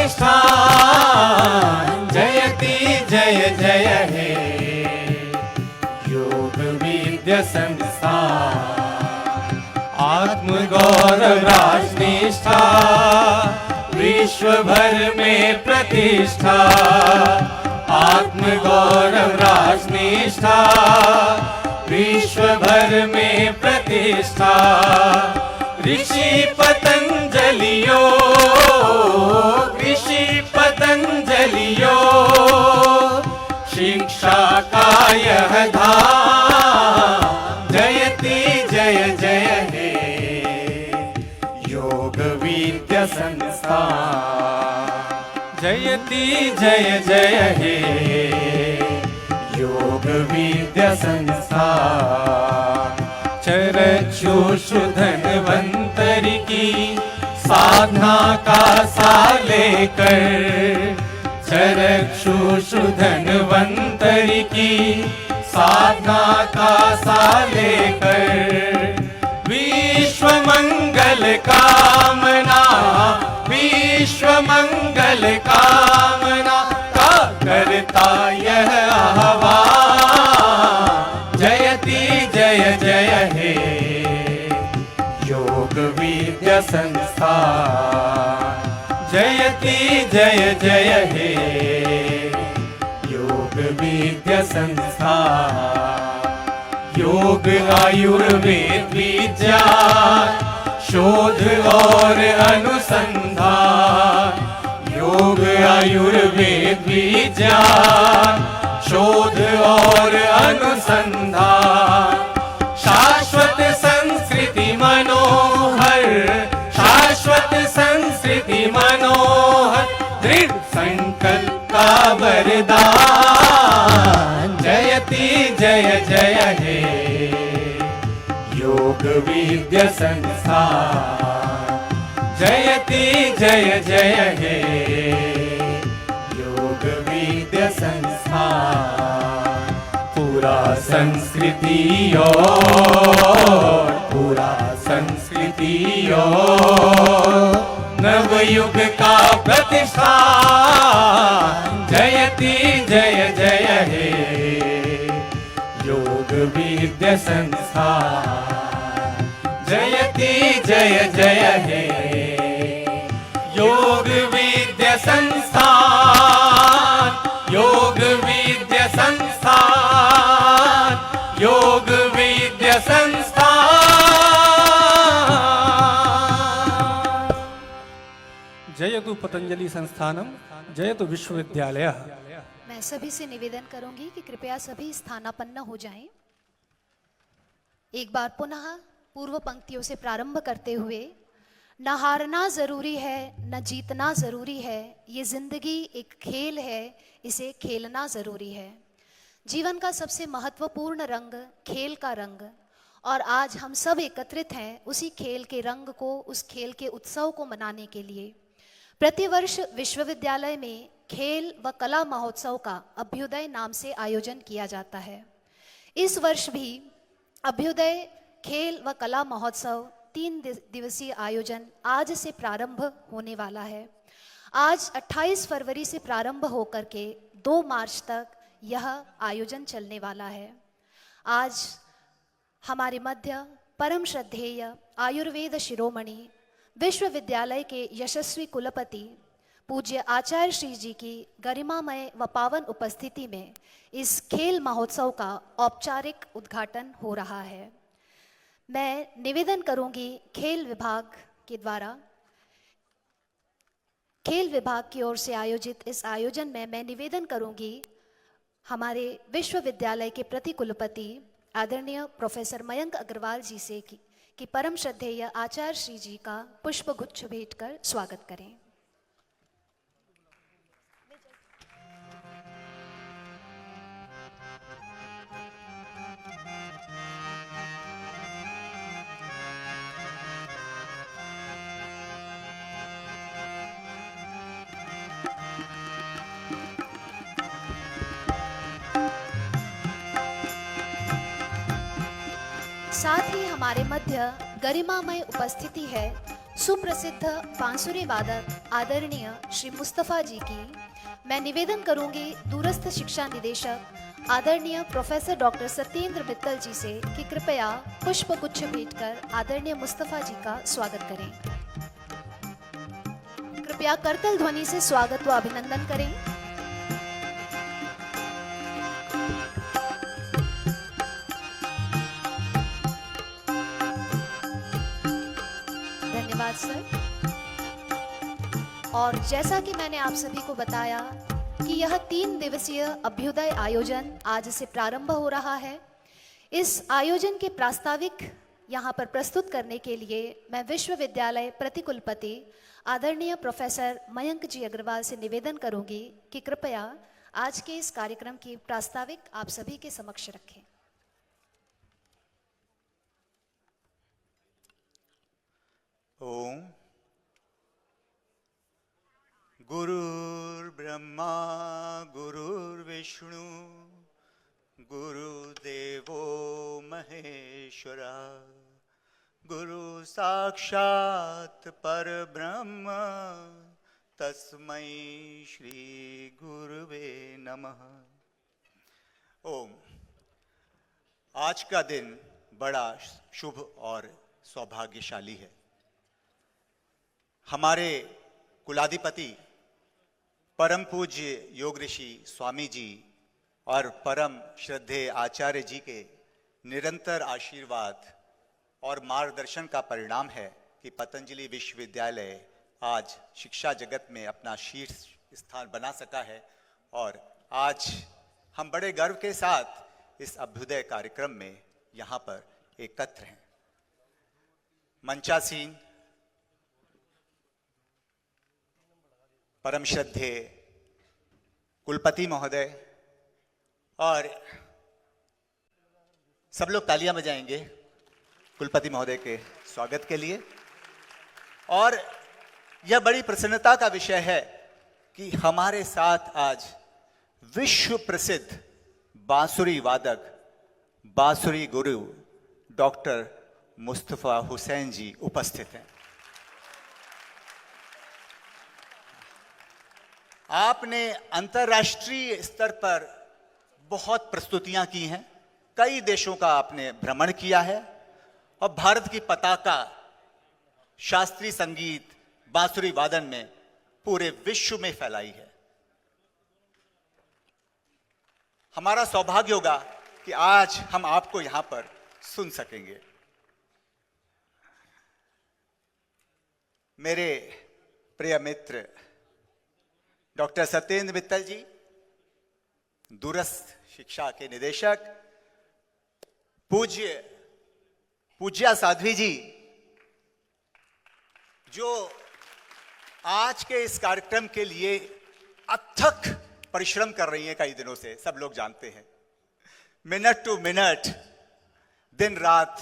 प्रतिष्ठान जयति जय जय हे योग विद्या संस्थान। आत्म गौरव राजनिष्ठा विश्व भर में प्रतिष्ठा। आत्म गौरव राजनिष्ठा विश्व भर में प्रतिष्ठा। ऋषि पतंजलियो शिक्षा का यह धाम जयति जय जय हे योग विद्या संस्थान। जयति जय जय हे योग विद्या संस्थान। चरक्षुषु धन्वन्तरि की साधना का सा लेकर। चरक्षुषु धन्वन्तरि की साधना का सा लेकर। विश्व मंगल कामना विश्व मंगल कामना का करता यह आह्वान जयति जय जय हे योग विद्या संस्थान। जयति जय जय हे योग विद्या संस्थान। योग आयुर्वेद विज्ञान शोध और अनुसंधान। योग आयुर्वेद विज्ञान शोध और अनुसंधान। शाश्वत संस्कृति मनोहर शाश्वत संस्कृति मनोहर दृढ़ संकल्प का वरदान जयति जय जय हे योग विद्या संस्थान। जयति जय जय हे योग विद्या संस्थान। पूरा संस्कृति और नवयुग का प्रतिष्ठान जयति जय जय हे योग विद्या संस्थान। जयति जय जय हे योग विद्या संस्थान। योग विद्या संस्थान। योग विद्या संस्थान। जयतु पतंजलि संस्थानम जयतु विश्वविद्यालय। मैं सभी से निवेदन करूंगी कि कृपया सभी स्थानापन्न हो जाएं। एक बार पुनः पूर्व पंक्तियों से प्रारंभ करते हुए, न हारना जरूरी है न जीतना जरूरी है, ये जिंदगी एक खेल है, इसे खेलना जरूरी है। जीवन का सबसे महत्वपूर्ण रंग खेल का रंग, और आज हम सब एकत्रित हैं उसी खेल के रंग को, उस खेल के उत्सव को मनाने के लिए। प्रतिवर्ष विश्वविद्यालय में खेल व कला महोत्सव का अभ्युदय नाम से आयोजन किया जाता है। इस वर्ष भी अभ्युदय खेल व कला महोत्सव 3 दिवसीय आयोजन आज से प्रारंभ होने वाला है। आज 28 फरवरी से प्रारंभ होकर के 2 मार्च तक यह आयोजन चलने वाला है। आज हमारे मध्य परम श्रद्धेय आयुर्वेद शिरोमणि विश्वविद्यालय के यशस्वी कुलपति पूज्य आचार्य श्री जी की गरिमामय व पावन उपस्थिति में इस खेल महोत्सव का औपचारिक उद्घाटन हो रहा है। मैं निवेदन करूंगी खेल विभाग के द्वारा, खेल विभाग की ओर से आयोजित इस आयोजन में मैं निवेदन करूंगी हमारे विश्वविद्यालय के प्रति कुलपति आदरणीय प्रोफेसर मयंक अग्रवाल जी से कि परम श्रद्धेय आचार्य श्री जी का पुष्पगुच्छ भेंट कर स्वागत करें। साथ ही हमारे मध्य गरिमामय उपस्थिति है सुप्रसिद्ध बांसुरी वादक आदरणीय श्री मुस्तफ़ा जी की मैं निवेदन करूंगी दूरस्थ शिक्षा निदेशक आदरणीय प्रोफेसर डॉक्टर सत्येंद्र मित्तल जी से कि कृपया पुष्प गुच्छ भेंट कर आदरणीय मुस्तफ़ा जी का स्वागत करें। कृपया करतल ध्वनि से स्वागत व अभिनंदन करें। धन्यवाद सर। और जैसा कि मैंने आप सभी को बताया कि यह 3 दिवसीय अभ्युदय आयोजन आज से प्रारंभ हो रहा है। इस आयोजन के प्रास्ताविक यहाँ पर प्रस्तुत करने के लिए मैं विश्वविद्यालय प्रतिकुलपति आदरणीय प्रोफेसर मयंक जी अग्रवाल से निवेदन करूंगी कि कृपया आज के इस कार्यक्रम की प्रास्ताविक आप सभी के समक्ष रखें। ओम गुरुर्ब्रह्मा गुरुर्विष्णु गुरुदेवो महेश्वरा गुरु साक्षात् परब्रह्म तस्मै श्री गुरुवे नमः। ओम। आज का दिन बड़ा शुभ और सौभाग्यशाली है। हमारे कुलाधिपति परम पूज्य योग ऋषि स्वामी जी और परम श्रद्धेय आचार्य जी के निरंतर आशीर्वाद और मार्गदर्शन का परिणाम है कि पतंजलि विश्वविद्यालय आज शिक्षा जगत में अपना शीर्ष स्थान बना सका है और आज हम बड़े गर्व के साथ इस अभ्युदय कार्यक्रम में यहाँ पर एकत्र हैं। मंचासीन परम श्रद्धेय कुलपति महोदय और सब लोग तालियां बजाएंगे कुलपति महोदय के स्वागत के लिए। और यह बड़ी प्रसन्नता का विषय है कि हमारे साथ आज विश्व प्रसिद्ध बांसुरी वादक बांसुरी गुरु डॉक्टर मुस्तफ़ा हुसैन जी उपस्थित हैं। आपने अंतर्राष्ट्रीय स्तर पर बहुत प्रस्तुतियां की हैं, कई देशों का आपने भ्रमण किया है और भारत की पताका शास्त्रीय संगीत बांसुरी वादन में पूरे विश्व में फैलाई है। हमारा सौभाग्य होगा कि आज हम आपको यहां पर सुन सकेंगे। मेरे प्रिय मित्र डॉक्टर सत्येंद्र मित्तल जी, दूरस्थ शिक्षा के निदेशक, पूज्या साध्वी जी, जो आज के इस कार्यक्रम के लिए अथक परिश्रम कर रही हैं कई दिनों से, सब लोग जानते हैं। मिनट टू मिनट, दिन रात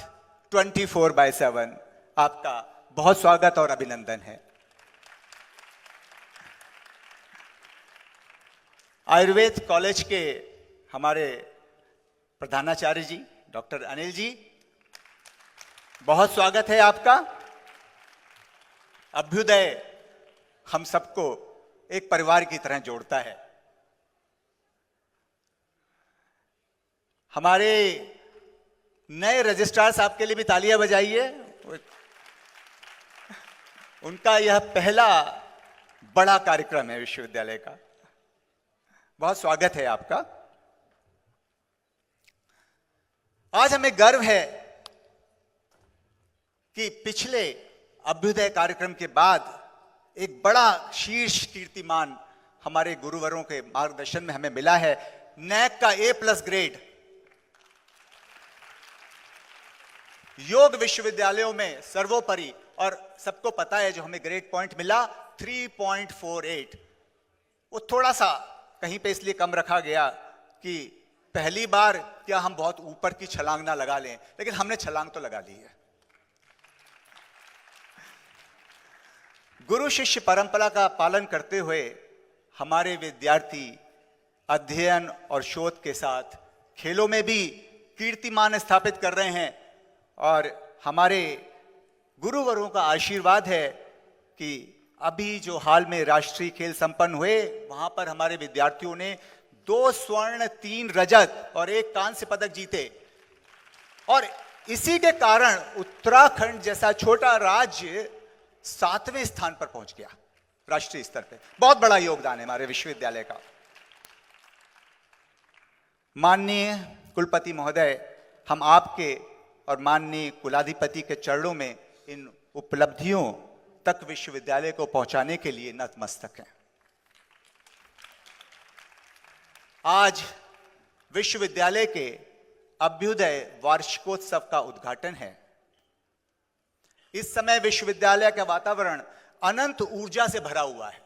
24/7 आपका बहुत स्वागत और अभिनंदन है। आयुर्वेद कॉलेज के हमारे प्रधानाचार्य जी डॉक्टर अनिल जी, बहुत स्वागत है आपका। अभ्युदय हम सबको एक परिवार की तरह जोड़ता है। हमारे नए रजिस्ट्रार साहब के लिए भी तालियां बजाइए। उनका यह पहला बड़ा कार्यक्रम है विश्वविद्यालय का। बहुत स्वागत है आपका। आज हमें गर्व है कि पिछले अभ्युदय कार्यक्रम के बाद एक बड़ा शीर्ष कीर्तिमान हमारे गुरुवरों के मार्गदर्शन में हमें मिला है। नैक का A+ ग्रेड योग विश्वविद्यालयों में सर्वोपरि, और सबको पता है जो हमें ग्रेड पॉइंट मिला 3.48, वो थोड़ा सा कहीं पे इसलिए कम रखा गया कि पहली बार क्या हम बहुत ऊपर की छलांग ना लगा लें, लेकिन हमने छलांग तो लगा ली है। गुरु शिष्य परंपरा का पालन करते हुए हमारे विद्यार्थी अध्ययन और शोध के साथ खेलों में भी कीर्तिमान स्थापित कर रहे हैं और हमारे गुरुवरों का आशीर्वाद है कि अभी जो हाल में राष्ट्रीय खेल संपन्न हुए, वहां पर हमारे विद्यार्थियों ने 2 स्वर्ण 3 रजत और 1 कांस्य पदक जीते। और इसी के कारण उत्तराखंड जैसा छोटा राज्य 7वें स्थान पर पहुंच गया राष्ट्रीय स्तर पे। बहुत बड़ा योगदान है हमारे विश्वविद्यालय का। माननीय कुलपति महोदय, हम आपके और माननीय कुलाधिपति के चरणों में इन उपलब्धियों तक विश्वविद्यालय को पहुंचाने के लिए नतमस्तक हैं। आज विश्वविद्यालय के अभ्युदय वार्षिकोत्सव का उद्घाटन है। इस समय विश्वविद्यालय का वातावरण अनंत ऊर्जा से भरा हुआ है।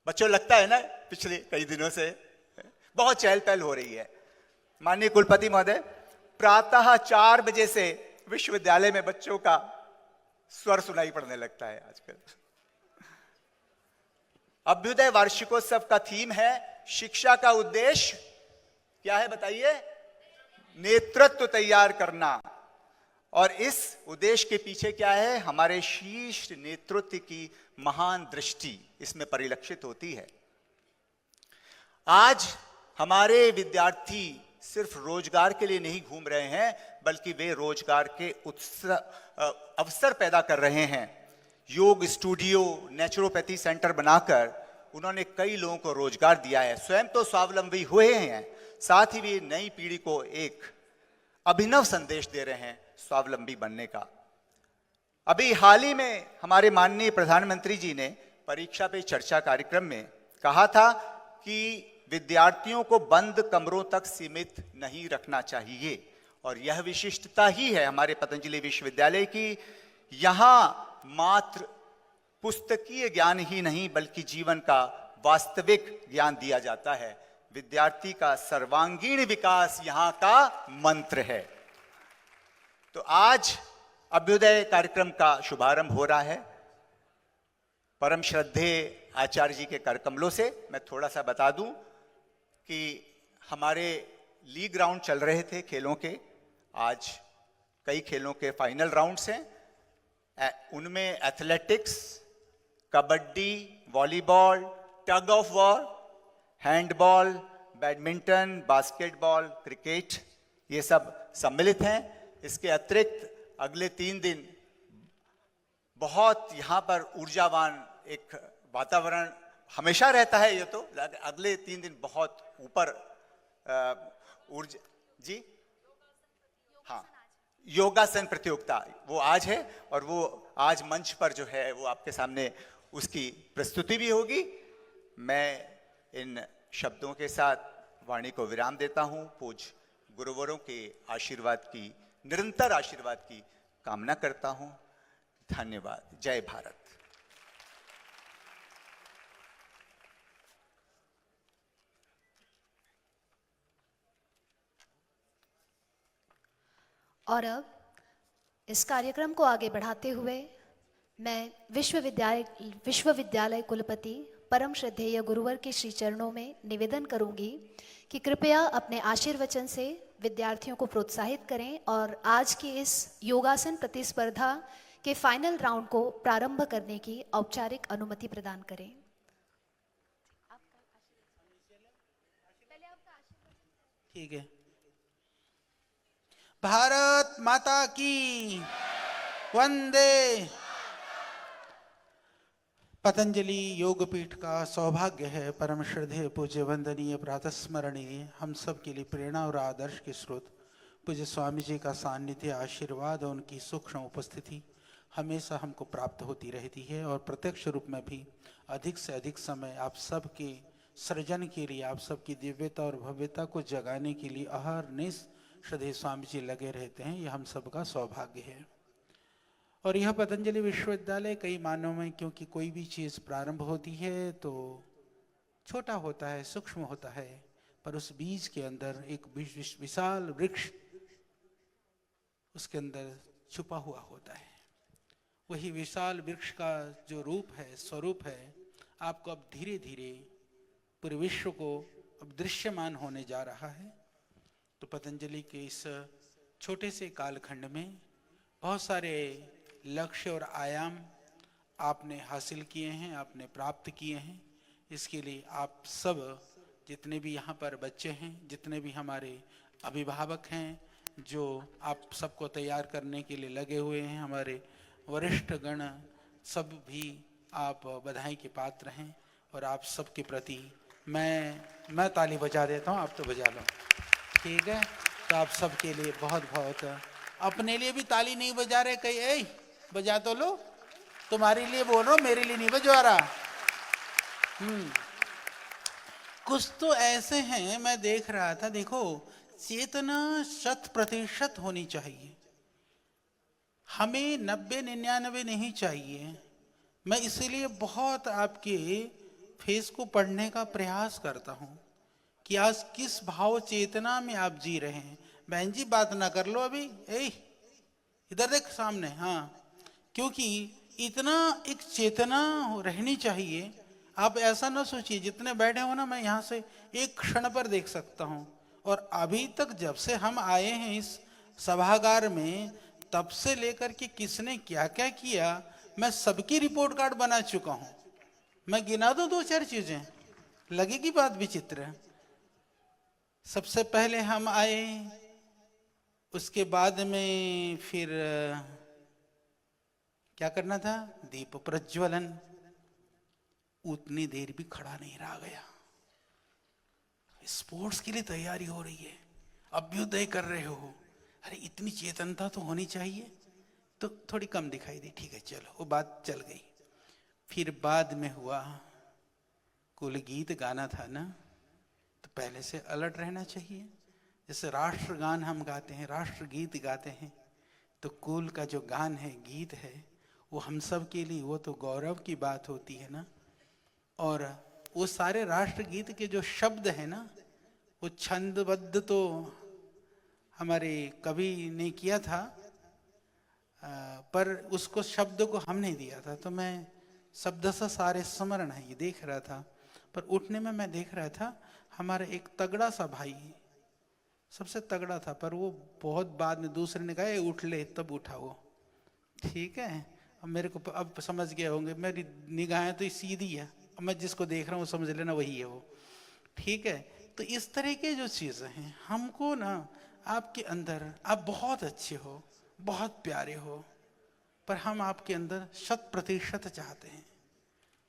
बच्चों, लगता है ना पिछले कई दिनों से बहुत चहल पहल हो रही है। माननीय कुलपति महोदय, प्रातः 4 बजे से विश्वविद्यालय में बच्चों का स्वर सुनाई पड़ने लगता है आजकल। अभ्युदय वार्षिकोत्सव का थीम है शिक्षा का उद्देश्य क्या है बताइए? नेतृत्व तैयार करना। और इस उद्देश्य के पीछे क्या है? हमारे शीर्ष नेतृत्व की महान दृष्टि इसमें परिलक्षित होती है। आज हमारे विद्यार्थी सिर्फ रोजगार के लिए नहीं घूम रहे हैं, बल्कि वे रोजगार के अवसर पैदा कर रहे हैं। योग स्टूडियो, नेचुरोपैथी सेंटर बनाकर उन्होंने कई लोगों को रोजगार दिया है। स्वयं तो स्वावलंबी हुए हैं, साथ ही वे नई पीढ़ी को एक अभिनव संदेश दे रहे हैं स्वावलंबी बनने का। अभी हाल ही में हमारे माननीय प्रधानमंत्री जी ने परीक्षा पे चर्चा कार्यक्रम में कहा था कि विद्यार्थियों को बंद कमरों तक सीमित नहीं रखना चाहिए। और यह विशिष्टता ही है हमारे पतंजलि विश्वविद्यालय की। यहां मात्र पुस्तकीय ज्ञान ही नहीं, बल्कि जीवन का वास्तविक ज्ञान दिया जाता है। विद्यार्थी का सर्वांगीण विकास यहां का मंत्र है। तो आज अभ्युदय कार्यक्रम का शुभारंभ हो रहा है परम श्रद्धेय आचार्य जी के कर कमलों से। मैं थोड़ा सा बता दूं कि हमारे लीग राउंड चल रहे थे खेलों के। आज कई खेलों के फाइनल राउंड्स हैं। उनमें athletics, kabaddi, volleyball, tug of war, handball, badminton, basketball, cricket, ये सब सम्मिलित हैं। इसके अतिरिक्त अगले 3 दिन बहुत यहाँ पर ऊर्जावान एक वातावरण हमेशा रहता है। ये तो अगले 3 दिन बहुत ऊपर ऊर्जा जी हाँ, योगासन प्रतियोगिता वो आज है, और वो आज मंच पर जो है वो आपके सामने उसकी प्रस्तुति भी होगी। मैं इन शब्दों के साथ वाणी को विराम देता हूं। पूज्य गुरुवरों के आशीर्वाद की, निरंतर आशीर्वाद की कामना करता हूं। धन्यवाद। जय भारत। और अब इस कार्यक्रम को आगे बढ़ाते हुए मैं विश्वविद्यालय कुलपति परम श्रद्धेय गुरुवर के श्री चरणों में निवेदन करूंगी कि कृपया अपने आशीर्वचन से विद्यार्थियों को प्रोत्साहित करें और आज की इस योगासन प्रतिस्पर्धा के फाइनल राउंड को प्रारंभ करने की औपचारिक अनुमति प्रदान करें। ठीक है। भारत माता की वंदे। पतंजलि योगपीठ का सौभाग्य है परम श्रद्धेय पूज्य वंदनीय प्रातस्मरणीय हम सब के लिए प्रेरणा और आदर्श के स्रोत पूज्य स्वामी जी का सानिध्य, आशीर्वाद और उनकी सूक्ष्म उपस्थिति हमेशा हमको प्राप्त होती रहती है। और प्रत्यक्ष रूप में भी अधिक से अधिक समय आप सब के सृजन के लिए, आप सबकी दिव्यता और भव्यता को जगाने के लिए अहर्निश श्रद्धेय स्वामी जी लगे रहते हैं। यह हम सबका सौभाग्य है। और यह पतंजलि विश्वविद्यालय कई मानों में, क्योंकि कोई भी चीज़ प्रारंभ होती है तो छोटा होता है, सूक्ष्म होता है, पर उस बीज के अंदर एक विशाल वृक्ष उसके अंदर छुपा हुआ होता है। वही विशाल वृक्ष का जो रूप है, स्वरूप है, आपको अब धीरे धीरे पूरे विश्व को अब दृश्यमान होने जा रहा है। तो पतंजलि के इस छोटे से कालखंड में बहुत सारे लक्ष्य और आयाम आपने हासिल किए हैं, आपने प्राप्त किए हैं। इसके लिए आप सब जितने भी यहाँ पर बच्चे हैं, जितने भी हमारे अभिभावक हैं, जो आप सबको तैयार करने के लिए लगे हुए हैं, हमारे वरिष्ठ गण सब भी आप बधाई के पात्र हैं। और आप सबके प्रति मैं ताली बजा देता हूँ, आप तो बजा लो, ठीक है। तो आप सबके लिए बहुत बहुत, अपने लिए भी ताली नहीं बजा रहे कहीं, ए बजा तो लो, तुम्हारे लिए बोल रहा हूँ, मेरे लिए नहीं बजा रहा। कुछ तो ऐसे हैं, मैं देख रहा था, देखो चेतना 100% होनी चाहिए, हमें 90-99 नहीं चाहिए। मैं इसीलिए बहुत आपके फेस को पढ़ने का प्रयास करता हूं कि आज किस भाव चेतना में आप जी रहे हैं। बहन जी बात ना कर लो अभी, इधर देख सामने, हाँ, क्योंकि इतना एक चेतना रहनी चाहिए। आप ऐसा ना सोचिए, जितने बैठे हो ना, मैं यहाँ से एक क्षण पर देख सकता हूँ, और अभी तक जब से हम आए हैं इस सभागार में, तब से लेकर के किसने क्या क्या किया, मैं सबकी रिपोर्ट कार्ड बना चुका हूँ। मैं गिना दूं 2-4 चीजें, लगेगी बात विचित्र। सबसे पहले हम आए, उसके बाद में फिर क्या करना था, दीप प्रज्वलन, उतनी देर भी खड़ा नहीं रहा गया। स्पोर्ट्स के लिए तैयारी हो रही है, अभ्युदय कर रहे हो, अरे इतनी चेतनता तो होनी चाहिए। तो थोड़ी कम दिखाई दी, ठीक है चलो, वो बात चल गई। फिर बाद में हुआ, कुल गीत गाना था ना, तो पहले से अलर्ट रहना चाहिए। जैसे राष्ट्रगान हम गाते हैं, राष्ट्रगीत गाते हैं, तो कुल का जो गान है, गीत है, वो हम सब के लिए वो तो गौरव की बात होती है ना। और वो सारे राष्ट्रगीत के जो शब्द है ना, वो छंदबद्ध तो हमारे कवि ने किया था, पर उसको शब्द को हमने दिया था। तो मैं शब्द सा सारे स्मरण है ये देख रहा था, पर उठने में मैं देख रहा था हमारा एक तगड़ा सा भाई, सबसे तगड़ा था, पर वो बहुत बाद में दूसरे ने कहा उठ ले, तब उठा वो, ठीक है। अब मेरे को अब समझ गए होंगे, मेरी निगाहें तो सीधी है, अब मैं जिसको देख रहा हूँ समझ लेना वही है वो, ठीक है। तो इस तरह के जो चीज़ें हैं, हमको ना आपके अंदर, आप बहुत अच्छे हो, बहुत प्यारे हो, पर हम आपके अंदर 100% चाहते हैं।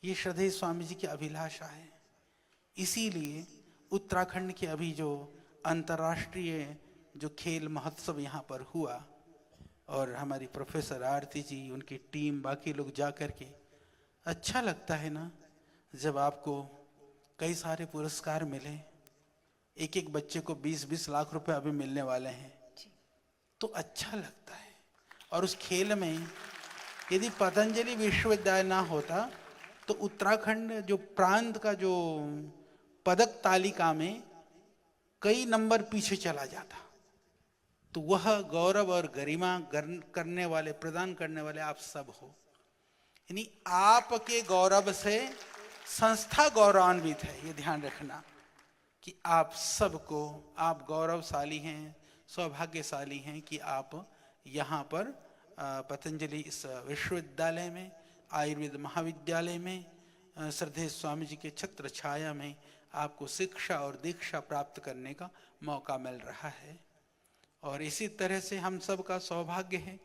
ये श्रद्धेय स्वामी जी की अभिलाषा है। इसीलिए उत्तराखंड के अभी जो अंतर्राष्ट्रीय जो खेल महोत्सव यहाँ पर हुआ, और हमारी प्रोफेसर आरती जी, उनकी टीम, बाकी लोग जा कर के, अच्छा लगता है ना जब आपको कई सारे पुरस्कार मिले। एक एक बच्चे को 20-20 लाख रुपए अभी मिलने वाले हैं, तो अच्छा लगता है। और उस खेल में यदि पतंजलि विश्वविद्यालय ना होता तो उत्तराखंड जो प्रांत का जो पदक तालिका में कई नंबर पीछे चला जाता। तो वह गौरव और गरिमा करने वाले, प्रदान करने वाले आप सब हो। यानी आपके गौरव से संस्था गौरवान्वित है, ये ध्यान रखना कि आप सबको, आप गौरवशाली हैं, सौभाग्यशाली हैं कि आप यहाँ पर पतंजलि इस विश्वविद्यालय में, आयुर्वेद महाविद्यालय में, श्रद्धेय स्वामी जी के छत्र छाया में आपको शिक्षा और दीक्षा प्राप्त करने का मौका मिल रहा है। और इसी तरह से हम सब का सौभाग्य है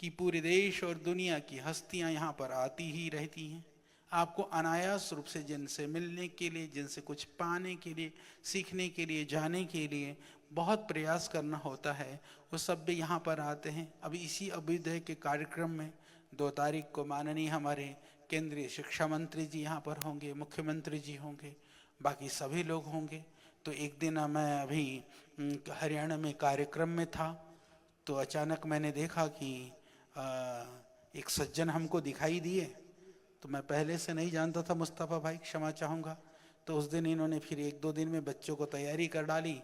कि पूरे देश और दुनिया की हस्तियां यहाँ पर आती ही रहती हैं। आपको अनायास रूप से जिनसे मिलने के लिए, जिनसे कुछ पाने के लिए, सीखने के लिए, जाने के लिए बहुत प्रयास करना होता है, वो सब भी यहाँ पर आते हैं। अभी इसी अभ्युदय के कार्यक्रम में 2 तारीख को माननीय हमारे केंद्रीय शिक्षा मंत्री जी यहाँ पर होंगे, मुख्यमंत्री जी होंगे, बाकी सभी लोग होंगे। तो एक दिन मैं अभी हरियाणा में कार्यक्रम में था, तो अचानक मैंने देखा कि एक सज्जन हमको दिखाई दिए। तो मैं पहले से नहीं जानता था, मुस्तफ़ा भाई क्षमा चाहूँगा। तो उस दिन इन्होंने फिर 1-2 दिन में बच्चों को तैयारी कर डाली,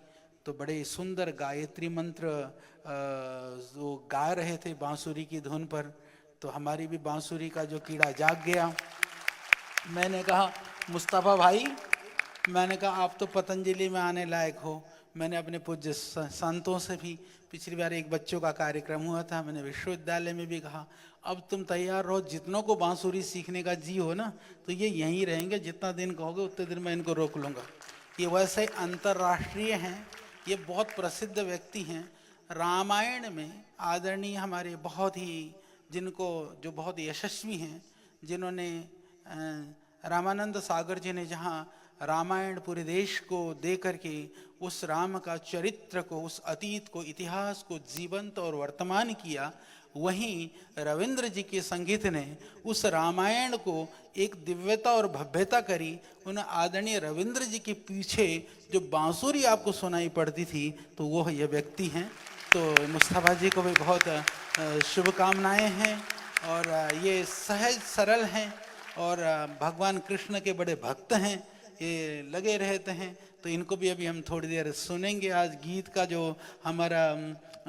तो बड़े सुंदर गायत्री मंत्र जो गा रहे थे बांसुरी की धुन पर, तो हमारी भी बांसुरी का जो कीड़ा जाग गया। मैंने कहा मुस्तफ़ा भाई, मैंने कहा आप तो पतंजलि में आने लायक हो। मैंने अपने पूज्य संतों से भी, पिछली बार एक बच्चों का कार्यक्रम हुआ था, मैंने विश्वविद्यालय में भी कहा अब तुम तैयार रहो, जितनों को बांसुरी सीखने का जी हो ना तो ये यहीं रहेंगे, जितना दिन कहोगे उतने दिन मैं इनको रोक लूँगा। ये वैसे अंतर्राष्ट्रीय हैं, ये बहुत प्रसिद्ध व्यक्ति हैं। रामायण में आदरणीय हमारे बहुत ही जिनको जो बहुत यशस्वी हैं, जिन्होंने रामानंद सागर जी ने जहाँ रामायण पूरे देश को दे करके उस राम का चरित्र को, उस अतीत को, इतिहास को जीवंत और वर्तमान किया, वहीं रविंद्र जी के संगीत ने उस रामायण को एक दिव्यता और भव्यता करी। उन आदरणीय रविंद्र जी के पीछे जो बांसुरी आपको सुनाई पड़ती थी तो वो ये व्यक्ति हैं। तो मुस्तफा जी को भी बहुत शुभकामनाएं हैं, और ये सहज सरल हैं और भगवान कृष्ण के बड़े भक्त हैं, ये लगे रहते हैं। तो इनको भी अभी हम थोड़ी देर सुनेंगे। आज गीत का जो हमारा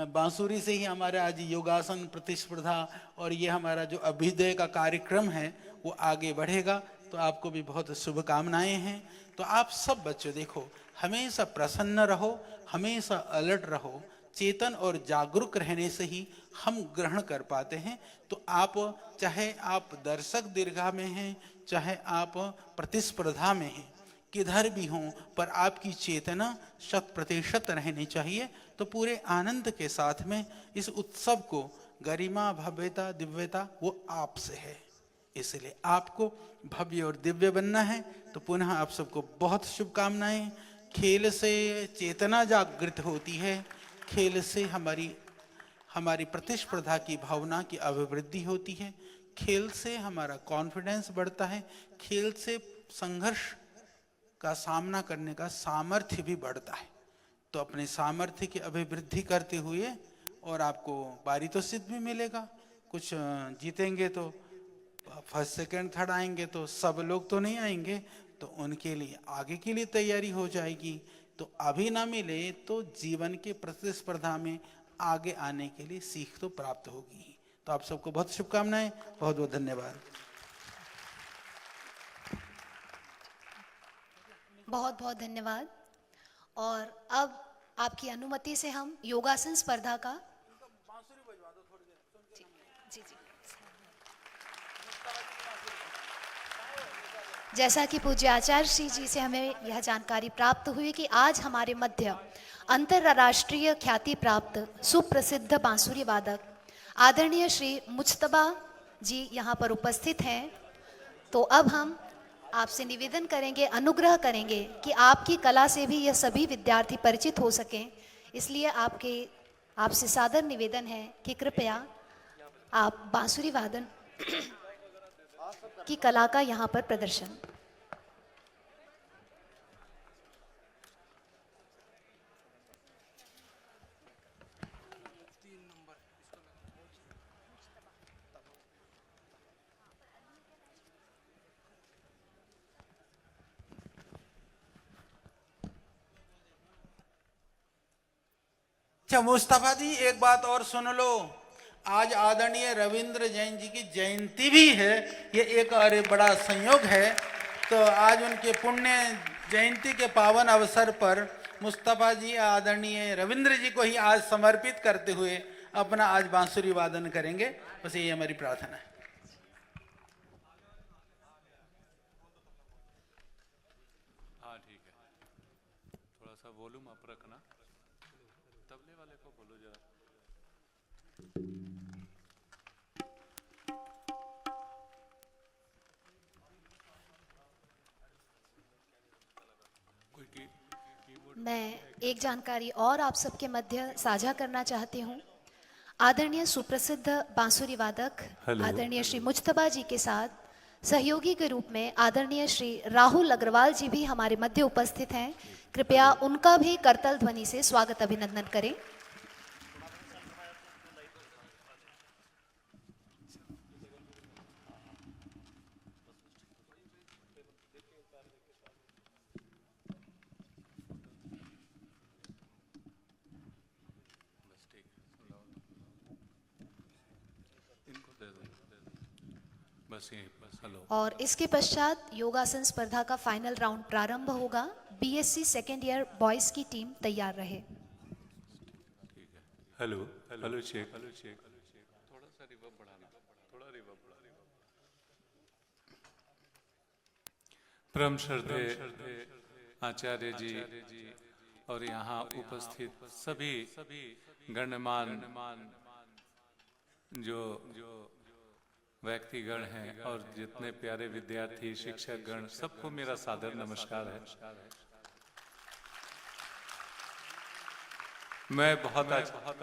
बांसुरी से ही हमारा आज योगासन प्रतिस्पर्धा और ये हमारा जो अभ्युदय का कार्यक्रम है वो आगे बढ़ेगा। तो आपको भी बहुत शुभकामनाएं हैं। तो आप सब बच्चों देखो, हमेशा प्रसन्न रहो, हमेशा अलर्ट रहो। चेतन और जागरूक रहने से ही हम ग्रहण कर पाते हैं। तो आप चाहे आप दर्शक दीर्घा में हैं, चाहे आप प्रतिस्पर्धा में हैं, किधर भी हों, पर आपकी चेतना 100% रहनी चाहिए। तो पूरे आनंद के साथ में इस उत्सव को गरिमा, भव्यता, दिव्यता वो आपसे है, इसलिए आपको भव्य और दिव्य बनना है। तो पुनः आप सबको बहुत शुभकामनाएं। खेल से चेतना जागृत होती है, खेल से हमारी प्रतिस्पर्धा की भावना की अभिवृद्धि होती है, खेल से हमारा कॉन्फिडेंस बढ़ता है, खेल से संघर्ष का सामना करने का सामर्थ्य भी बढ़ता है। तो अपने सामर्थ्य की अभिवृद्धि करते हुए, और आपको पारितोषिक भी मिलेगा। कुछ जीतेंगे तो फर्स्ट सेकंड थर्ड आएंगे, तो सब लोग तो नहीं आएंगे, तो उनके लिए आगे के लिए तैयारी हो जाएगी। तो अभी ना मिले तो जीवन के प्रतिस्पर्धा में आगे आने के लिए सीख तो प्राप्त होगी। तो आप सबको बहुत शुभकामनाएं, बहुत बहुत धन्यवाद। बहुत बहुत धन्यवाद। और अब आपकी अनुमति से हम योगासन स्पर्धा का जी जी जैसा कि पूज्य आचार्य श्री जी से हमें यह जानकारी प्राप्त हुई कि आज हमारे मध्य अंतर्राष्ट्रीय ख्याति प्राप्त सुप्रसिद्ध बांसुरी वादक आदरणीय श्री मुज्तबा जी यहाँ पर उपस्थित हैं। तो अब हम आपसे निवेदन करेंगे, अनुग्रह करेंगे कि आपकी कला से भी यह सभी विद्यार्थी परिचित हो सकें। इसलिए आपसे सादर निवेदन है कि कृपया आप बांसुरी वादन की कला का यहाँ पर प्रदर्शन। अच्छा मुस्तफा जी, एक बात और सुन लो, आज आदरणीय रविंद्र जैन जी की जयंती भी है। ये एक अरे बड़ा संयोग है। तो आज उनके पुण्य जयंती के पावन अवसर पर मुस्तफा जी आदरणीय रविंद्र जी को ही आज समर्पित करते हुए अपना आज बांसुरी वादन करेंगे। बस यही हमारी प्रार्थना है। हाँ ठीक है, थोड़ा सा वॉल्यूम अप रखना, तबले वाले को बोलो जरा। मैं एक जानकारी और आप सबके मध्य साझा करना चाहती हूँ। आदरणीय सुप्रसिद्ध बांसुरी वादक आदरणीय श्री मुज्तबा जी के साथ सहयोगी के रूप में आदरणीय श्री राहुल अग्रवाल जी भी हमारे मध्य उपस्थित हैं। कृपया उनका भी करतल ध्वनि से स्वागत अभिनंदन करें। बस यही, बस हेलो। और इसके पश्चात योगासन स्पर्धा का फाइनल राउंड प्रारंभ होगा। बीएससी सेकेंड ईयर बॉयज की टीम तैयार रहे। ठीक है, हेलो हेलो चेक, थोड़ा सा रिवर्ब बढ़ाना, परम श्रद्धे आचार्य जी और यहाँ उपस्थित सभी गणमान्य जो व्यक्तिगण हैं और जितने प्यारे विद्यार्थी शिक्षक गण, सबको मेरा सादर नमस्कार है। मैं बहुत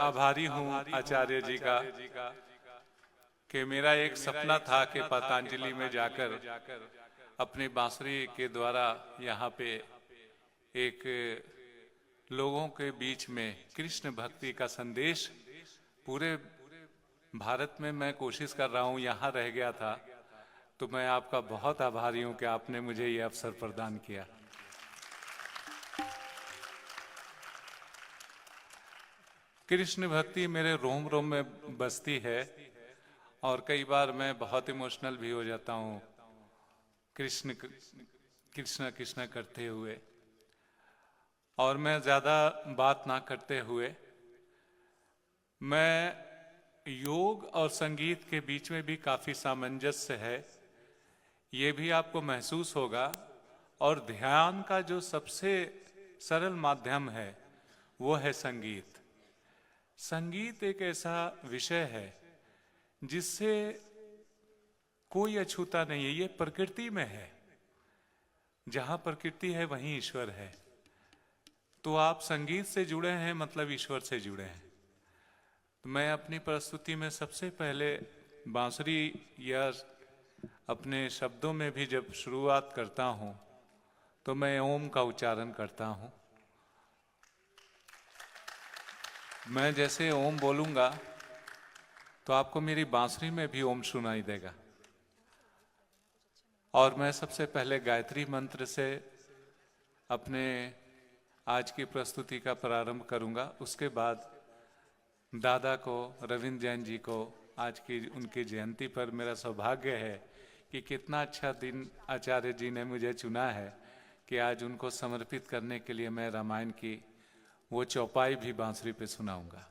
आभारी हूँ आचार्य जी का कि मेरा एक सपना था कि पतंजलि में जाकर अपनी बांसुरी के द्वारा यहाँ पे एक लोगों के बीच में कृष्ण भक्ति का संदेश पूरे भारत में मैं कोशिश कर रहा हूँ, यहाँ रह गया था। तो मैं आपका बहुत आभारी हूँ कि आपने मुझे ये अवसर प्रदान किया। कृष्ण भक्ति मेरे रोम रोम में बसती है और कई बार मैं बहुत इमोशनल भी हो जाता हूँ कृष्ण कृष्ण कृष्ण करते हुए। और मैं ज़्यादा बात ना करते हुए मैं योग और संगीत के बीच में भी काफ़ी सामंजस्य है, ये भी आपको महसूस होगा। और ध्यान का जो सबसे सरल माध्यम है वो है संगीत। संगीत एक ऐसा विषय है जिससे कोई अछूता नहीं है, ये प्रकृति में है। जहाँ प्रकृति है वहीं ईश्वर है। तो आप संगीत से जुड़े हैं मतलब ईश्वर से जुड़े हैं। तो मैं अपनी प्रस्तुति में सबसे पहले बांसुरी या अपने शब्दों में भी जब शुरुआत करता हूँ तो मैं ओम का उच्चारण करता हूँ। मैं जैसे ओम बोलूँगा तो आपको मेरी बांसुरी में भी ओम सुनाई देगा। और मैं सबसे पहले गायत्री मंत्र से अपने आज की प्रस्तुति का प्रारंभ करूंगा। उसके बाद दादा को, रविंद्र जैन जी को आज की उनकी जयंती पर मेरा सौभाग्य है कि कितना अच्छा दिन आचार्य जी ने मुझे चुना है कि आज उनको समर्पित करने के लिए मैं रामायण की वो चौपाई भी बांसुरी पे सुनाऊंगा।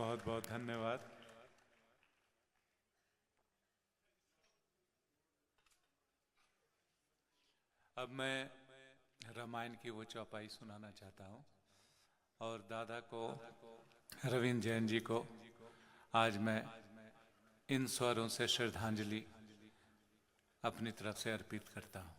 बहुत बहुत धन्यवाद। अब मैं रामायण की वो चौपाई सुनाना चाहता हूँ और दादा को, रविंद्र जैन जी को आज मैं इन स्वरों से श्रद्धांजलि अपनी तरफ से अर्पित करता हूँ।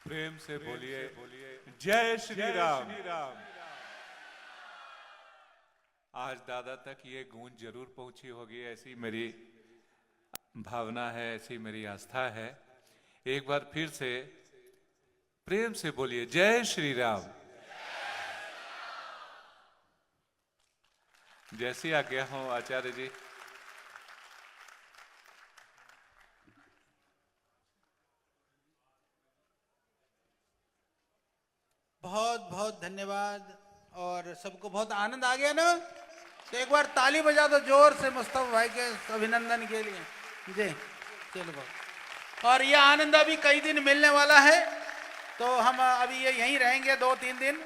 प्रेम से बोलिए जय श्री राम। आज दादा तक ये गूंज जरूर पहुंची होगी, ऐसी मेरी भावना है, ऐसी मेरी आस्था है। एक बार फिर से प्रेम से बोलिए जय श्री राम। जैसी आज्ञा हो आचार्य जी। बहुत बहुत धन्यवाद और सबको बहुत आनंद आ गया ना, तो एक बार ताली बजा दो जोर से मुस्तफा भाई के अभिनंदन के लिए। जी चलो बहुत। और ये आनंद अभी कई दिन मिलने वाला है, तो हम अभी ये यहीं रहेंगे 2-3 दिन,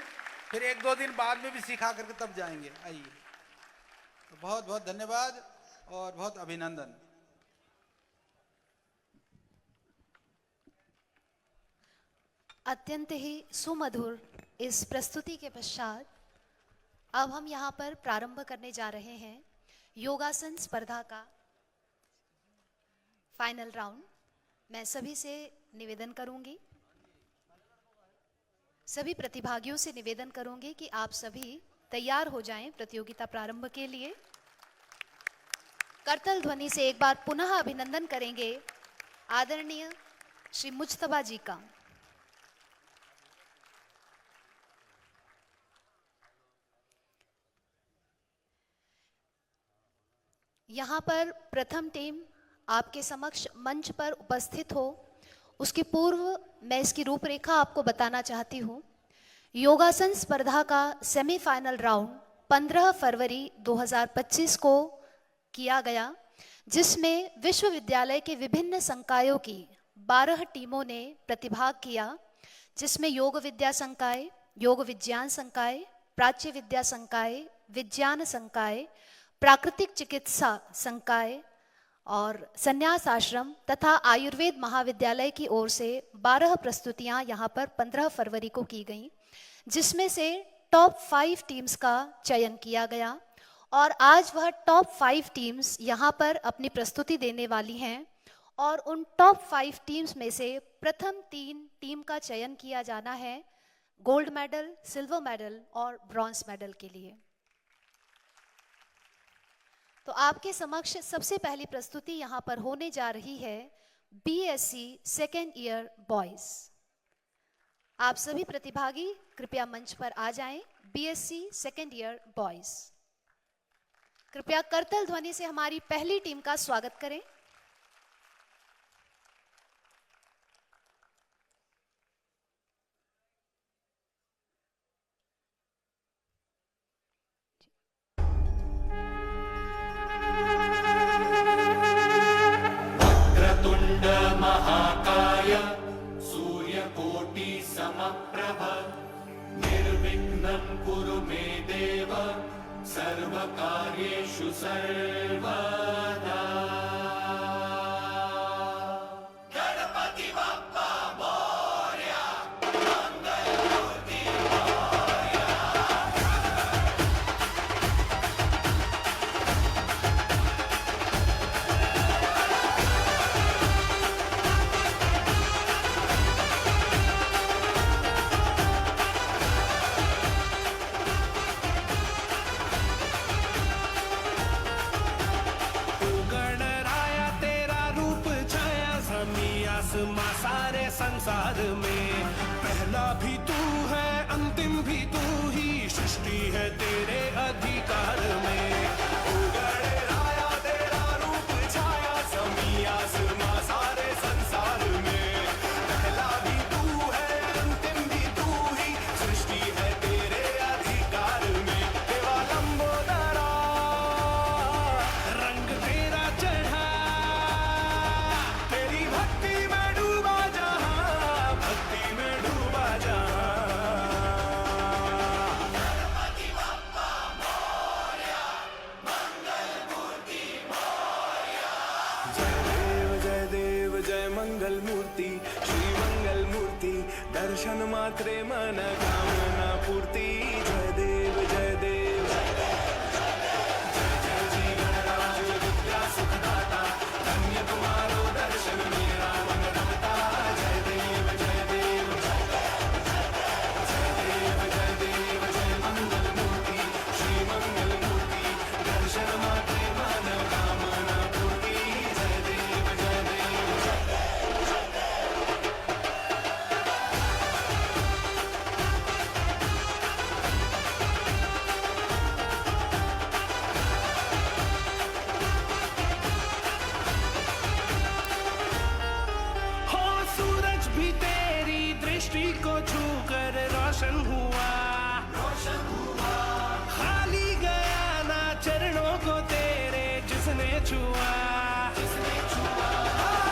फिर 1-2 दिन बाद में भी सिखा करके तब जाएंगे। आइए, तो बहुत बहुत धन्यवाद और बहुत अभिनंदन। अत्यंत ही सुमधुर इस प्रस्तुति के पश्चात अब हम यहाँ पर प्रारंभ करने जा रहे हैं योगासन स्पर्धा का फाइनल राउंड। मैं सभी से निवेदन करूंगी, सभी प्रतिभागियों से निवेदन करूंगी कि आप सभी तैयार हो जाएं प्रतियोगिता प्रारंभ के लिए। करतल ध्वनि से एक बार पुनः अभिनंदन करेंगे आदरणीय श्री मुज्तबा जी का। यहाँ पर प्रथम टीम आपके समक्ष मंच पर उपस्थित हो, उसके पूर्व मैं इसकी रूपरेखा आपको बताना चाहती हूँ। योगासन स्पर्धा का सेमीफाइनल राउंड 15 फरवरी 2025 को किया गया, जिसमें विश्वविद्यालय के विभिन्न संकायों की 12 टीमों ने प्रतिभाग किया, जिसमें योग विद्या संकाय, योग विज्ञान संकाय, प्राच्य विद्या संकाय, विज्ञान संकाय, प्राकृतिक चिकित्सा संकाय और संन्यास आश्रम तथा आयुर्वेद महाविद्यालय की ओर से 12 प्रस्तुतियां यहां पर 15 फरवरी को की गईं, जिसमें से टॉप 5 टीम्स का चयन किया गया और आज वह टॉप 5 टीम्स यहां पर अपनी प्रस्तुति देने वाली हैं और उन टॉप 5 टीम्स में से प्रथम 3 टीम का चयन किया जाना है गोल्ड मेडल, सिल्वर मेडल और ब्रॉन्ज मेडल के लिए। तो आपके समक्ष सबसे पहली प्रस्तुति यहाँ पर होने जा रही है बीएससी सेकेंड ईयर बॉयज। आप सभी प्रतिभागी कृपया मंच पर आ जाएं। बीएससी सेकेंड ईयर बॉयज, कृपया करतल ध्वनि से हमारी पहली टीम का स्वागत करें। महाकाय सूर्यकोटि समप्रभ निर्विघ्नं कुरु मे देव सर्वकार्येषु सर्वदा। गणपति बप्पा मोरया, मंगलमूर्ति मोरया। आसमां सारे संसार में पहला भी तू है, अंतिम भी तू ही, सृष्टि है तेरे अधिकार में। ओ गणराया तेरा रूप छाया समी आसमां सारे संसार में, पहला भी तू है, अंतिम भी तू ही, सृष्टि है तेरे अधिकार में। देवा लंबोदरा रंग तेरा चढ़ा, तेरी भक्ति में डूबा जहां, भक्ति में डूबा जहां। गणपति बप्पा मोरया, मंगलमूर्ति मोरया। जय देव जय मंगल मूर्ति, श्री मंगल मूर्ति, दर्शन मात्रे मन कामना पूर्ति। जय देव जय देव जय जय जी गणराज विद्या सुखदाता, धन्य तुम्हारो दर्शन मेरा मन रमता। जय देव जय देव जय देव जय मंगल मूर्ति, श्री मंगल मूर्ति, दर्शन मात्रे मन कामना पूर्ति। जय देव जय देव हो सूरज भी तेरी दृष्टि को छूकर रोशन हुआ, रोशन हुआ। खाली गया ना चरणों को तेरे जिसने छुआ, जिसने छुआ।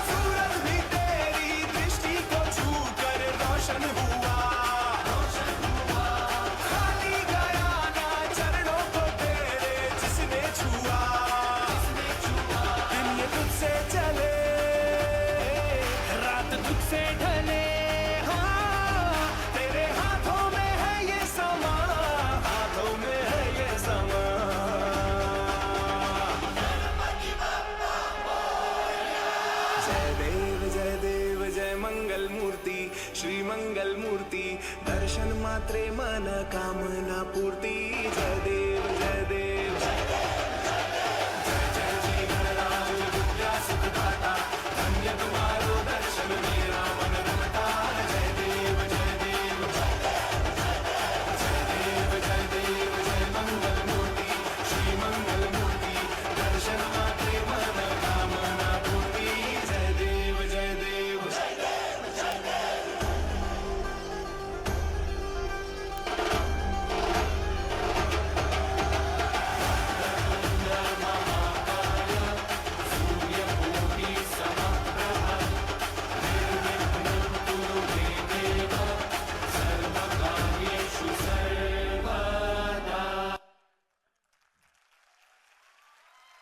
सूरज भी तेरी मंगल मूर्ति श्री मंगल मूर्ति दर्शन मात्रे मन कामना पूर्ति जय देव जय देव जय जय श्री गणराज विद्या सुखदाता धन्य तुम्हारो दर्शन मेरा मन रमता जय देव जय देव जय देव जय देव जय मंगल मूर्ति श्री मंगल मूर्ति दर्शन मात्रे मन कामना पूर्ति जय देव जय देव जय देव जय देव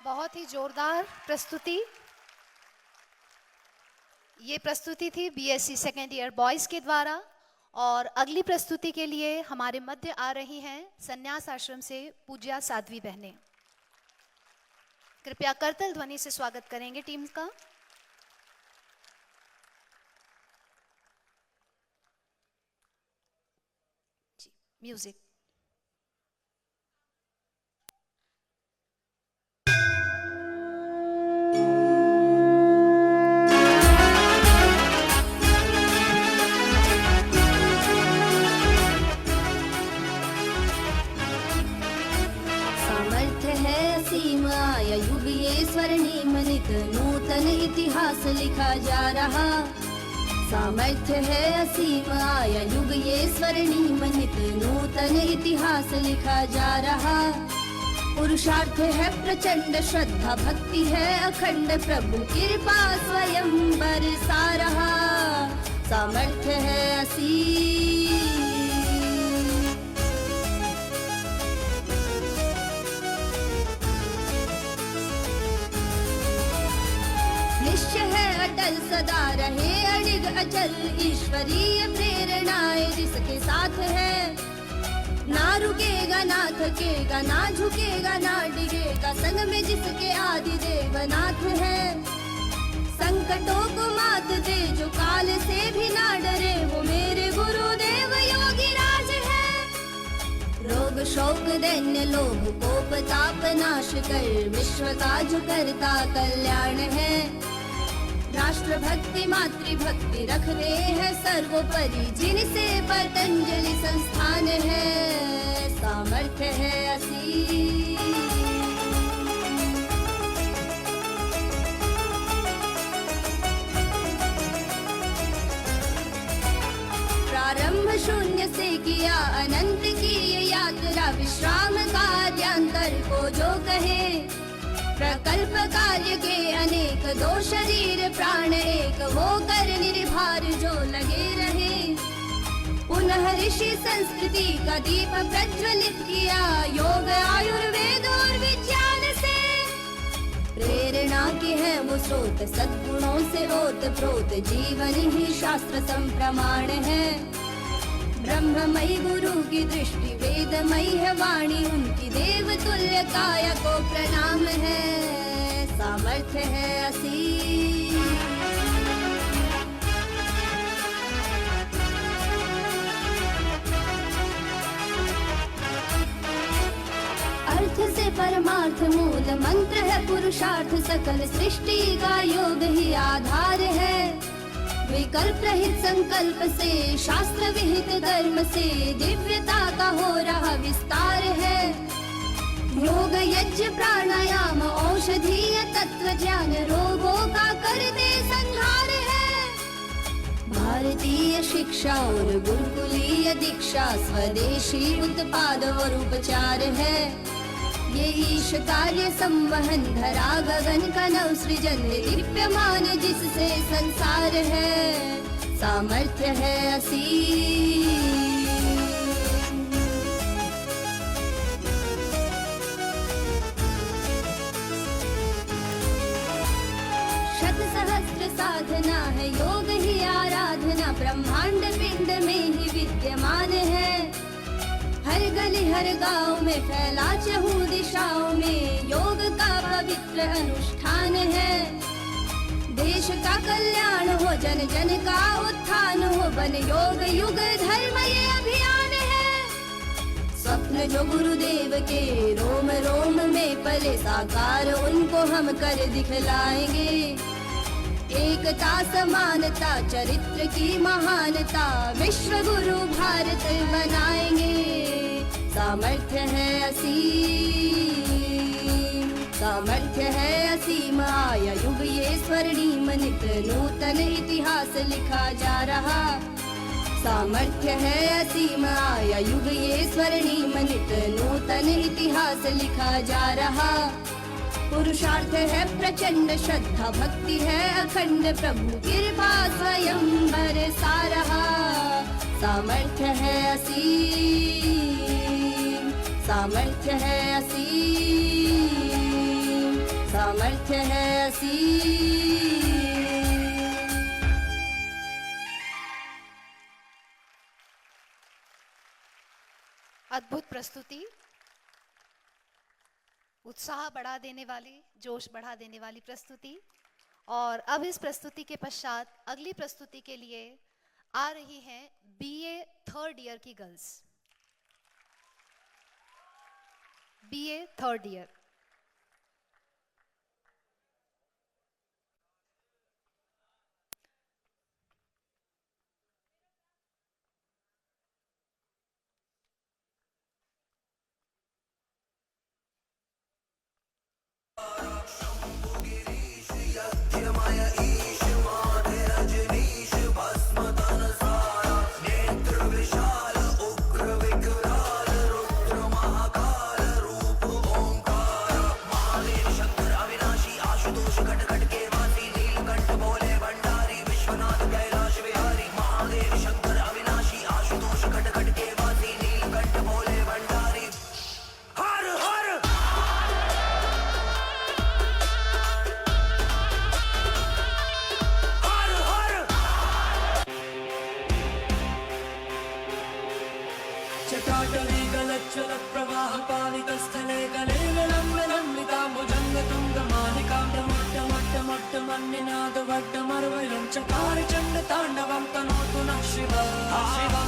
बहुत ही जोरदार प्रस्तुति। ये प्रस्तुति थी बीएससी सेकेंड ईयर बॉयज के द्वारा। और अगली प्रस्तुति के लिए हमारे मध्य आ रही हैं संन्यास आश्रम से पूज्या साध्वी बहनें। कृपया करतल ध्वनि से स्वागत करेंगे टीम का। जी, म्यूजिक। सामर्थ्य है असीम आया युग ये स्वर्णिम नित नूतन इतिहास लिखा जा रहा। सामर्थ्य है असीम आया युग ये स्वर्णिम नित नूतन इतिहास लिखा जा रहा। पुरुषार्थ है प्रचंड श्रद्धा भक्ति है अखंड प्रभु कृपा स्वयं बरसा रहा। सामर्थ्य है असीम निश्चय है अटल सदा रहे अडिग अचल ईश्वरीय प्रेरणाएं जिसके साथ है। ना रुकेगा ना थकेगा ना झुकेगा ना डिगेगा संग में जिसके आदि देवनाथ है। संकटों को मात दे जो काल से भी ना डरे वो मेरे गुरुदेव योगी राज है। रोग शोक दैन्य लोभ कोप ताप नाश कर विश्व का जो करता कल्याण है। राष्ट्र भक्ति मातृभक्ति रख रहे हैं सर्वोपरि जिनसे पतंजलि संस्थान है। सामर्थ्य है असीम प्रारंभ शून्य से किया अनंत की ये यात्रा विश्राम कार्यांतर को जो कहे। प्रकल्प कार्य के अनेक दो शरीर प्राण एक होकर निर्भर जो लगे रहे। पुनः ऋषि संस्कृति का दीप प्रज्वलित किया योग आयुर्वेद और विज्ञान से। प्रेरणा की है वो स्रोत सद्गुणों से ओत प्रोत जीवन ही शास्त्र संप्रमाण है। ब्रह्ममयी गुरु की दृष्टि वेदमयी है वाणी उनकी देव तुल्य काया को प्रणाम है। सामर्थ्य है असीम अर्थ से परमार्थ मूल मंत्र है पुरुषार्थ सकल सृष्टि का योग ही आधार है। विकल्प रहित संकल्प से शास्त्र विहित धर्म से दिव्यता का हो रहा विस्तार है। योग यज्ञ प्राणायाम औषधीय तत्व ज्ञान रोगों का करते संहार है। भारतीय शिक्षा और गुरुकुलीय दीक्षा स्वदेशी उत्पाद और उपचार है। ये ईश कार्य संवहन धरा गगन का नव सृजन दीप्यमान जिससे संसार है। सामर्थ्य है असीम शत सहस्त्र साधना है योग ही आराधना ब्रह्मांड पिंड में ही विद्यमान है। हर गली हर गांव में फैला चहुं दिशाओं में योग का पवित्र अनुष्ठान है। देश का कल्याण हो जन जन का उत्थान हो, बन योग युग धर्म ये अभियान है। स्वप्न जो गुरुदेव के रोम रोम में पले साकार, उनको हम कर दिखलाएंगे। एकता समानता चरित्र की महानता, विश्व गुरु भारत बनाएंगे। सामर्थ्य है असीम, सामर्थ्य है असीम, आया युग ये स्वर्णिम, नित नूतन इतिहास लिखा जा रहा। सामर्थ्य है असीम, आया युग ये स्वर्णिम, नित नूतन इतिहास लिखा जा रहा। पुरुषार्थ है प्रचंड, श्रद्धा भक्ति है अखंड, प्रभु कृपा स्वयं बरसा रहा। सामर्थ्य है असीम, सामर्थ्य है असीम, सामर्थ्य है असीम। अद्भुत प्रस्तुति, उत्साह बढ़ा देने वाली, जोश बढ़ा देने वाली प्रस्तुति। और अब इस प्रस्तुति के पश्चात अगली प्रस्तुति के लिए आ रही हैं बीए थर्ड ईयर की गर्ल्स। BA third year.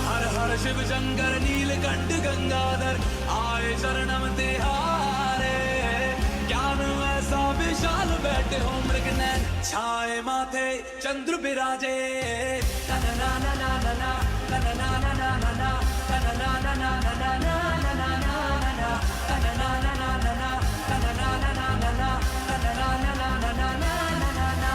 हर हर शिव शंकर नीलकंठ गंगाधर आए शरणम तिहारे। ज्ञान ऐसा विशाल बैठे हो मृग नैन छाए माथे चंद्र बिराजे। ना ना ना ना ना ना ना ना ना ना ना ना ना ना ना ना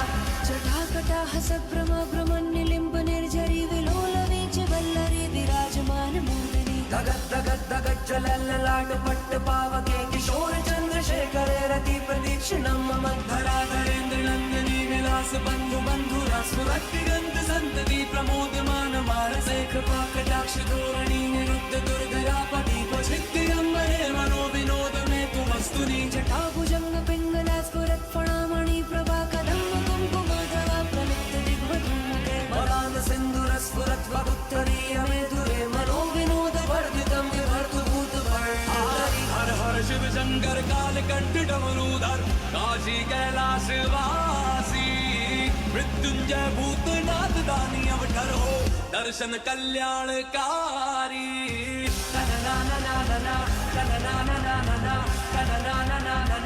जटाकटाह सभ्रम भ्रमन्निलिम्ब निर्झरी विलोल वीच वल्लरी विराजमान मूर्धनि। धगत धगत धगत ज्वलल्ललाट पट्ट पावके किशोर चंद्रशेखर रति प्रदीक्षिणम् मद्धराधरेन्द्र नंदिनी विलास बंधु बंधुरा सुरक्ति गंध संतति प्रमोदमान मानसे कृपा कटाक्ष धोरणी निरुद्ध दुर्धरापति क्वचित् अम्बरे मनो विनोद में तु वस्तुनि। जटाभुजंग पिंगला स्फुरत् फणामणि प्रभा कदम्ब कुङ्कुमधरा प्रलिप्त दिग्वधूमके। मदान सिंधुर स्फुरत् वदुत्तरीय मेधुरे मनो विनोद वर्धितं विभर्तु भूत भर्तरि। हर हर शिव शंकर कालकंठ डमरूधर काशी कैलाश वासी। मृत्युंजय भूतनाथ दानी अवठर हो दर्शन कल्याणकारी। ना ना ना ना ना ना ना ना ना ना ना ना ना ना ना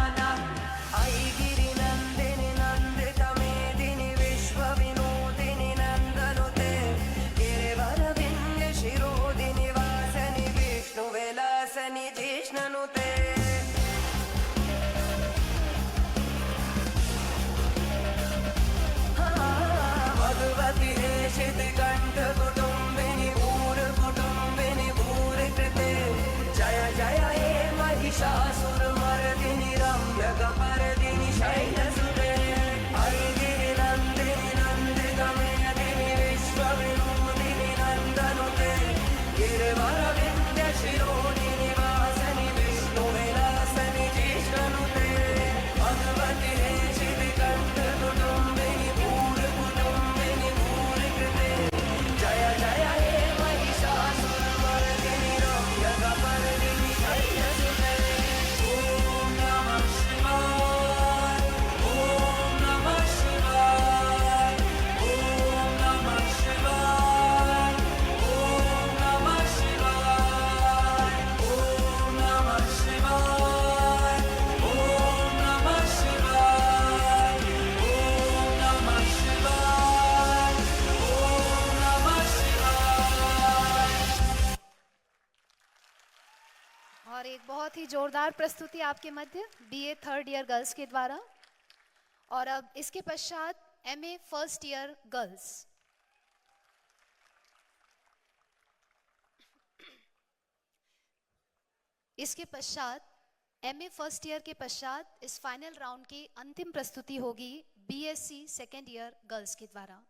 ना आई गिरि नंदिनी नंदित मेदिनी विश्व विनोदिनी नंदनुते। गिरिवर विंध्य शिरोदिनी वासनि विष्णु विलासनि जिष्णुते। भगवती हेशित कंठ कुटुंबिनी भूर कुटुंबिनी भूर कृते। जय जय हे महिषासुर मर्दिनी रम्य कपर्दिनी शैलसुते। आई गिरि नंदिनी नंदित मेदिनी विश्व विनोदिनी नंदनुते। गिरिवर विंध्य शिरोदिनी वासनि विष्णु विलासनि जिष्णुते। बहुत ही जोरदार प्रस्तुति आपके मध्य बीए थर्ड ईयर गर्ल्स के द्वारा। और अब इसके पश्चात एमए फर्स्ट ईयर गर्ल्स। इसके पश्चात एमए फर्स्ट ईयर के पश्चात इस फाइनल राउंड की अंतिम प्रस्तुति होगी बीएससी सेकेंड ईयर गर्ल्स के द्वारा।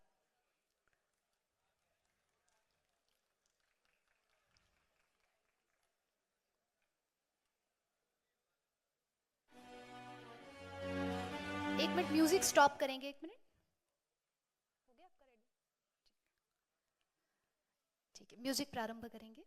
एक मिनट म्यूजिक स्टॉप करेंगे, एक मिनट। हो गया आपका रेडी? ठीक है, म्यूजिक प्रारंभ करेंगे।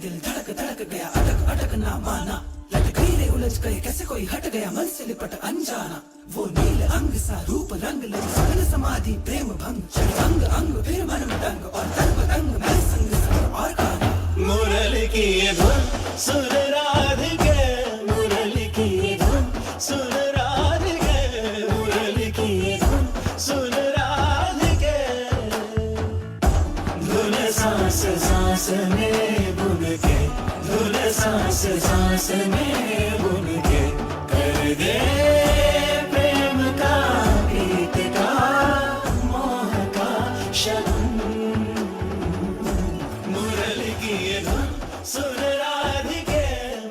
दिल धड़क धड़क गया अटक अटक ना माना लटकीरे उलझ गए कैसे कोई हट गया मन से लिपट अनजाना वो नील अंग सा रूप रंग लगी सघन समाधि प्रेम भंग अंग अंग फिर मन में दंग और तंग तंग मैं संग संग और गाना मुरली की ये धुन सुन राधिके मुरली की ये धुन सुन राधिके मुरली की ये धुन सुन राधिके धुन सांस सांस में बुन के धुन सांस सांस में बुन के कर दे प्रेम का गीत का मोह का शगुन मुरली की ये धुन सुन राधिके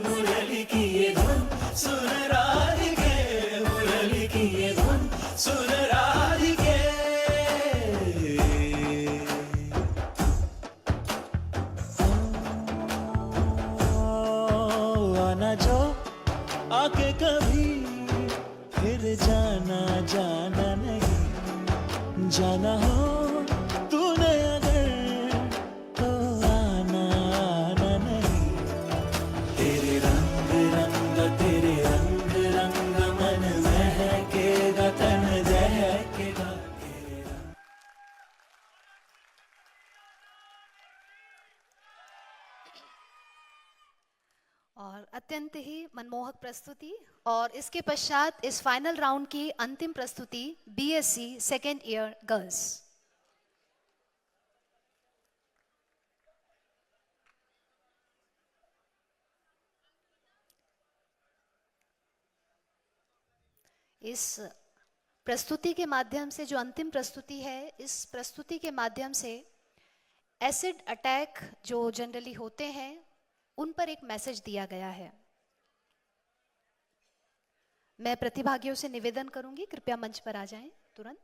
मुरली की ये धुन सुन राधिके मुरली की ये धुन सुन राधिके आना जो आके कभी फिर जाना जाना नहीं जाना हो तूने अगर तो आना आना नहीं तेरे रंग रंग तेरे रंग रंग मन महकेगा तन दहकेगा तेरे रंग और अत्यंत ही मनमोहक प्रस्तुति। और इसके पश्चात इस फाइनल राउंड की अंतिम प्रस्तुति बीएससी सेकेंड ईयर गर्ल्स। इस प्रस्तुति के माध्यम से, जो अंतिम प्रस्तुति है, इस प्रस्तुति के माध्यम से एसिड अटैक जो जनरली होते हैं उन पर एक मैसेज दिया गया है। मैं प्रतिभागियों से निवेदन करूंगी, कृपया मंच पर आ जाएं तुरंत।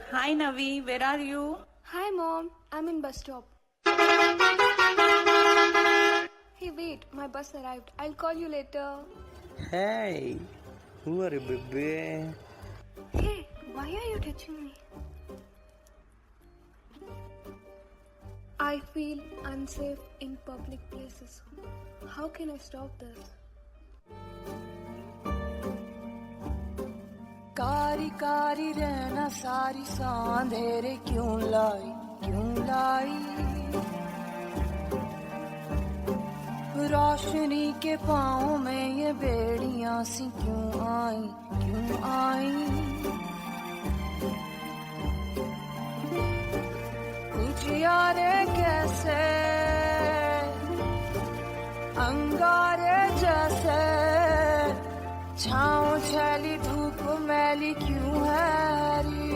Hi Navi, where are you? Hi mom, I'm in bus stop. Hey wait, my bus arrived. I'll call you later. Hey, who are you, baby? Hey, why are you touching me? I feel unsafe in public places. How can I stop this? कारी कारी रहना सारी सांधेरे क्यों लाई, क्यों लाई। रोशनी के पाँव में ये बेड़ियां सी क्यों आई, क्यों आई। उजियारे कैसे अंगारे जैसे, छाँव छैली धूप मैली क्यों है री।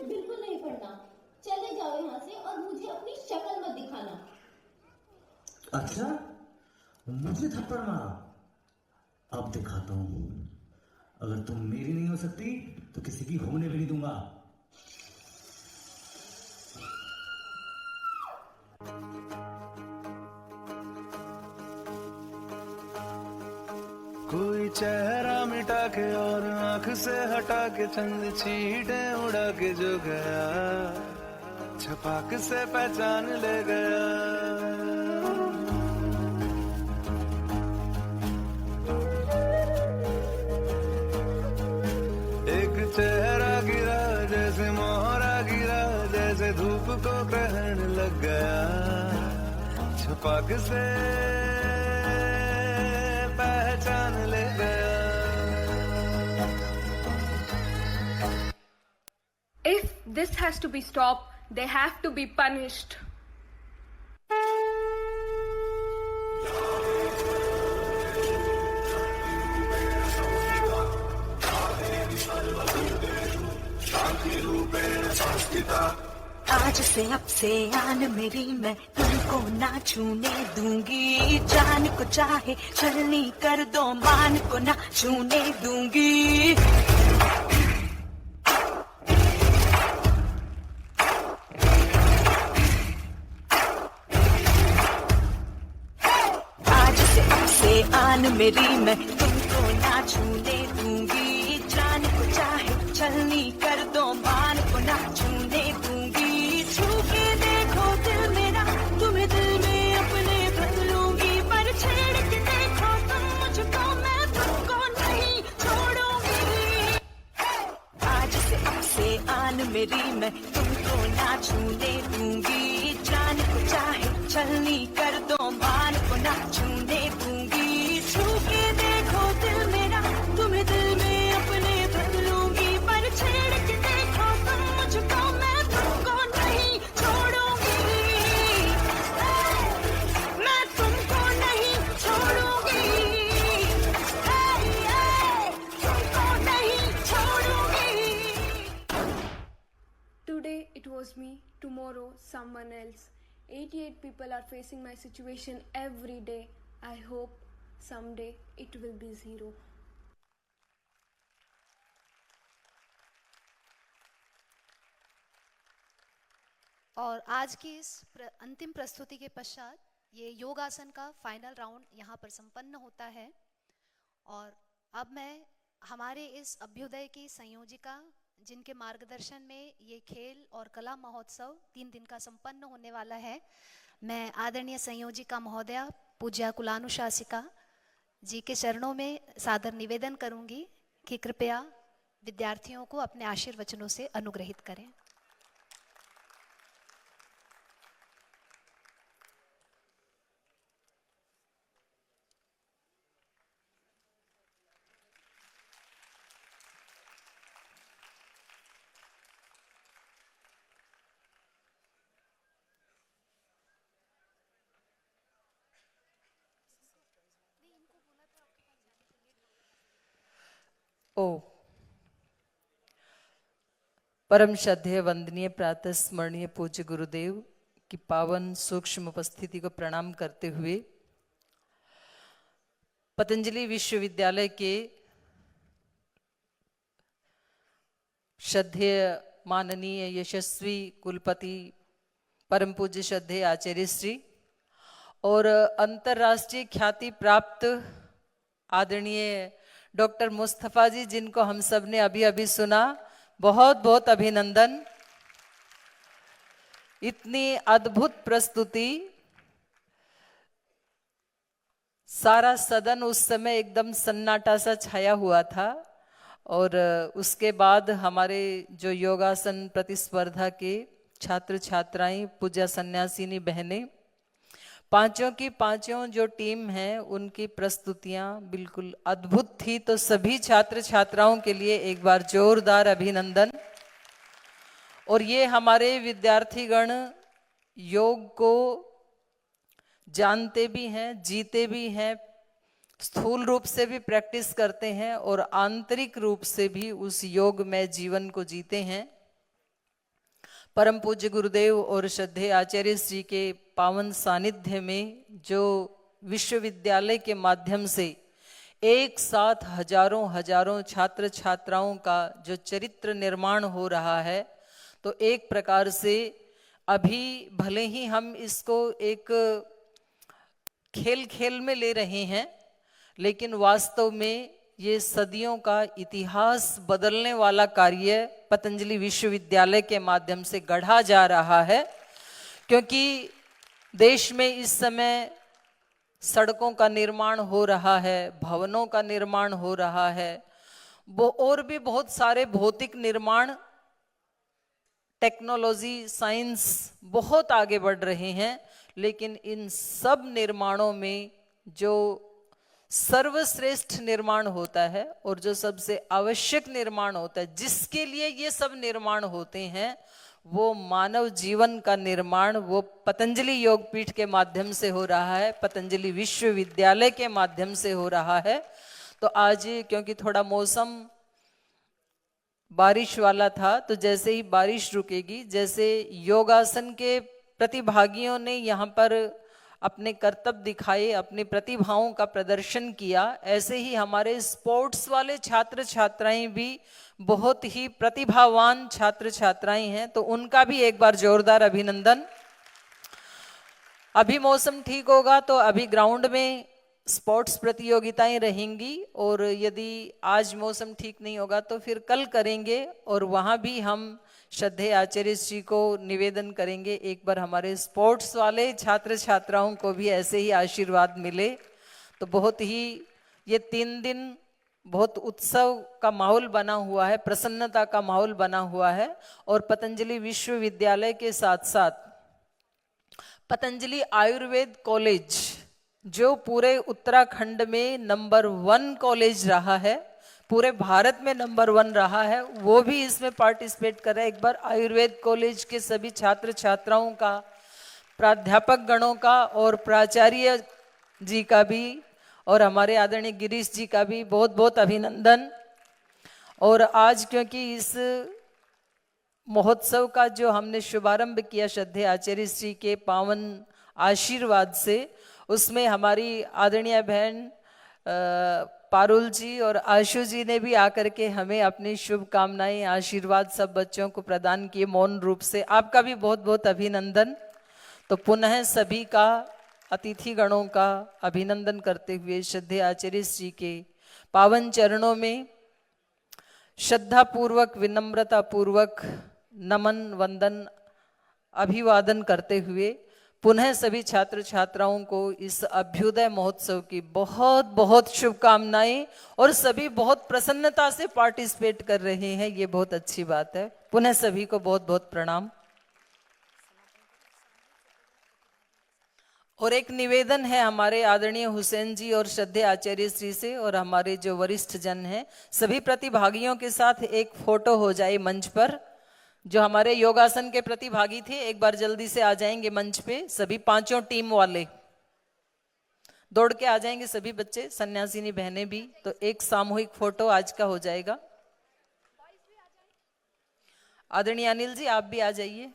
बिल्कुल नहीं पढ़ना, चले जाओ यहाँ से और मुझे अपनी शक्ल मत दिखाना। अच्छा, मुझे थप्पड़ मारा, अब दिखाता हूँ। अगर तुम मेरी नहीं हो सकती तो किसी की होने भी नहीं दूंगा। कोई चेहरा मिटा के और आंख से हटा के चंद छींटे उड़ा के जो गया, छपाक से पहचान ले गया। एक चेहरा गिरा जैसे मोहरा गिरा, जैसे धूप को ग्रहण लग गया, छपाक से पहचान ले गया। If this has to be stopped, they have to be punished. आज से अब से आन मेरी, मैं तुमको ना छूने दूंगी। जान को चाहे छलनी कर दो, मान को ना छूने दूंगी। आज से अब से आन मेरी, मैं तुमको ना छूने दूंगी। जान को चाहे छलनी कर दो, मान को ना छूने दूंगी। छू के देखो दिल मेरा, तुम्हें दिल में अपने भर लूंगी। पर छेड़ के देखो तुम मुझको, मैं तुमको नहीं छोड़ूंगी। आज से अब से आन मेरी, मैं तुमको ना छूने दूंगी। जान को चाहे छलनी कर दो, मान को ना छूने दूंगी। छू के देखो दिल मेरा, तुम्हें दिल में अपने भर लूंगी। पर छेड़ के देखो तुम मुझको, मैं तुमको नहीं छोड़ूंगी। मैं तुमको नहीं छोड़ूंगी। तुमको नहीं छोड़ूंगी। Today it was me, tomorrow someone else. 88 people are facing my situation every day. I hope someday it will be 0. और आज की इस अंतिम प्रस्तुति के पश्चात ये योगासन का फाइनल राउंड यहाँ पर संपन्न होता है। और अब मैं हमारे इस अभ्युदय की संयोजिका, जिनके मार्गदर्शन में ये खेल और कला महोत्सव 3 दिन का संपन्न होने वाला है, मैं आदरणीय संयोजिका महोदया पूज्या कुलानुशासिका जी के चरणों में सादर निवेदन करूंगी कि कृपया विद्यार्थियों को अपने आशीर्वचनों से अनुग्रहित करें। ओ परम श्रद्धेय वंदनीय प्रातः स्मरणीय पूज्य गुरुदेव की पावन सूक्ष्म उपस्थिति को प्रणाम करते हुए पतंजलि विश्वविद्यालय के श्रद्धेय माननीय यशस्वी कुलपति परम पूज्य श्रद्धेय आचार्य श्री और अंतर्राष्ट्रीय ख्याति प्राप्त आदरणीय डॉक्टर मुस्तफा जी, जिनको हम सब ने अभी अभी सुना, बहुत बहुत अभिनंदन। इतनी अद्भुत प्रस्तुति, सारा सदन उस समय एकदम सन्नाटा सा छाया हुआ था। और उसके बाद हमारे जो योगासन प्रतिस्पर्धा के छात्र छात्राएं, पूज्य सन्यासिनी बहनें, पांचों की पांचों जो टीम है, उनकी प्रस्तुतियां बिल्कुल अद्भुत थी। तो सभी छात्र छात्राओं के लिए एक बार जोरदार अभिनंदन। और ये हमारे विद्यार्थीगण योग को जानते भी हैं, जीते भी हैं, स्थूल रूप से भी प्रैक्टिस करते हैं और आंतरिक रूप से भी उस योग में जीवन को जीते हैं। परम पूज्य गुरुदेव और श्रद्धेय आचार्य श्री के पावन सानिध्य में जो विश्वविद्यालय के माध्यम से एक साथ हजारों छात्र छात्राओं का जो चरित्र निर्माण हो रहा है, तो एक प्रकार से अभी भले ही हम इसको एक खेल खेल में ले रहे हैं, लेकिन वास्तव में ये सदियों का इतिहास बदलने वाला कार्य पतंजलि विश्वविद्यालय के माध्यम से गढ़ा जा रहा है। क्योंकि देश में इस समय सड़कों का निर्माण हो रहा है, भवनों का निर्माण हो रहा है, वो और भी बहुत सारे भौतिक निर्माण, टेक्नोलॉजी, साइंस बहुत आगे बढ़ रहे हैं। लेकिन इन सब निर्माणों में जो सर्वश्रेष्ठ निर्माण होता है और जो सबसे आवश्यक निर्माण होता है, जिसके लिए ये सब निर्माण होते हैं, वो मानव जीवन का निर्माण वो पतंजलि योगपीठ के माध्यम से हो रहा है, पतंजलि विश्वविद्यालय के माध्यम से हो रहा है। तो आज क्योंकि थोड़ा मौसम बारिश वाला था, तो जैसे ही बारिश रुकेगी, जैसे योगासन के प्रतिभागियों ने यहाँ पर अपने कर्तव्य दिखाए, अपनी प्रतिभाओं का प्रदर्शन किया, ऐसे ही हमारे स्पोर्ट्स वाले छात्र छात्राएं भी बहुत ही प्रतिभावान छात्र छात्राएं हैं। तो उनका भी एक बार जोरदार अभिनंदन। अभी मौसम ठीक होगा तो अभी ग्राउंड में स्पोर्ट्स प्रतियोगिताएं रहेंगी, और यदि आज मौसम ठीक नहीं होगा तो फिर कल करेंगे, और वहां भी हम श्रद्धेय आचार्य जी को निवेदन करेंगे एक बार हमारे स्पोर्ट्स वाले छात्र छात्राओं को भी ऐसे ही आशीर्वाद मिले। तो बहुत ही ये 3 दिन बहुत उत्सव का माहौल बना हुआ है, प्रसन्नता का माहौल बना हुआ है। और पतंजलि विश्वविद्यालय के साथ साथ पतंजलि आयुर्वेद कॉलेज, जो पूरे उत्तराखंड में नंबर 1 कॉलेज रहा है, पूरे भारत में नंबर 1 रहा है, वो भी इसमें पार्टिसिपेट कर रहा है। एक बार आयुर्वेद कॉलेज के सभी छात्र छात्राओं का, प्राध्यापक गणों का और प्राचार्य जी का भी, और हमारे आदरणीय गिरीश जी का भी बहुत बहुत अभिनंदन। और आज क्योंकि इस महोत्सव का जो हमने शुभारंभ किया श्रद्धेय आचार्य श्री के पावन आशीर्वाद से, उसमें हमारी आदरणीय बहन पारुल जी और आशु जी ने भी आकर के हमें अपनी शुभकामनाएं, आशीर्वाद सब बच्चों को प्रदान किए मौन रूप से। आपका भी बहुत बहुत अभिनंदन। तो पुनः सभी का, अतिथि गणों का अभिनंदन करते हुए श्रद्धेय आचार्य श्री के पावन चरणों में श्रद्धा पूर्वक, विनम्रता पूर्वक नमन, वंदन, अभिवादन करते हुए पुनः सभी छात्र छात्राओं को इस अभ्युदय महोत्सव की बहुत बहुत शुभकामनाएं, और सभी बहुत प्रसन्नता से पार्टिसिपेट कर रहे हैं, ये बहुत अच्छी बात है। पुनः सभी को बहुत बहुत प्रणाम। और एक निवेदन है हमारे आदरणीय हुसैन जी और श्रद्धेय आचार्य श्री से, और हमारे जो वरिष्ठ जन हैं, सभी प्रतिभागियों के साथ एक फोटो हो जाए मंच पर। जो हमारे योगासन के प्रतिभागी थे, एक बार जल्दी से आ जाएंगे मंच पे। सभी पांचों टीम वाले दौड़ के आ जाएंगे, सभी बच्चे, सन्यासिनी बहनें भी। तो एक सामूहिक फोटो आज का हो जाएगा। आदरणीय अनिल जी, आप भी आ जाइए।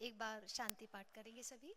एक बार शांति पाठ करेंगे सभी।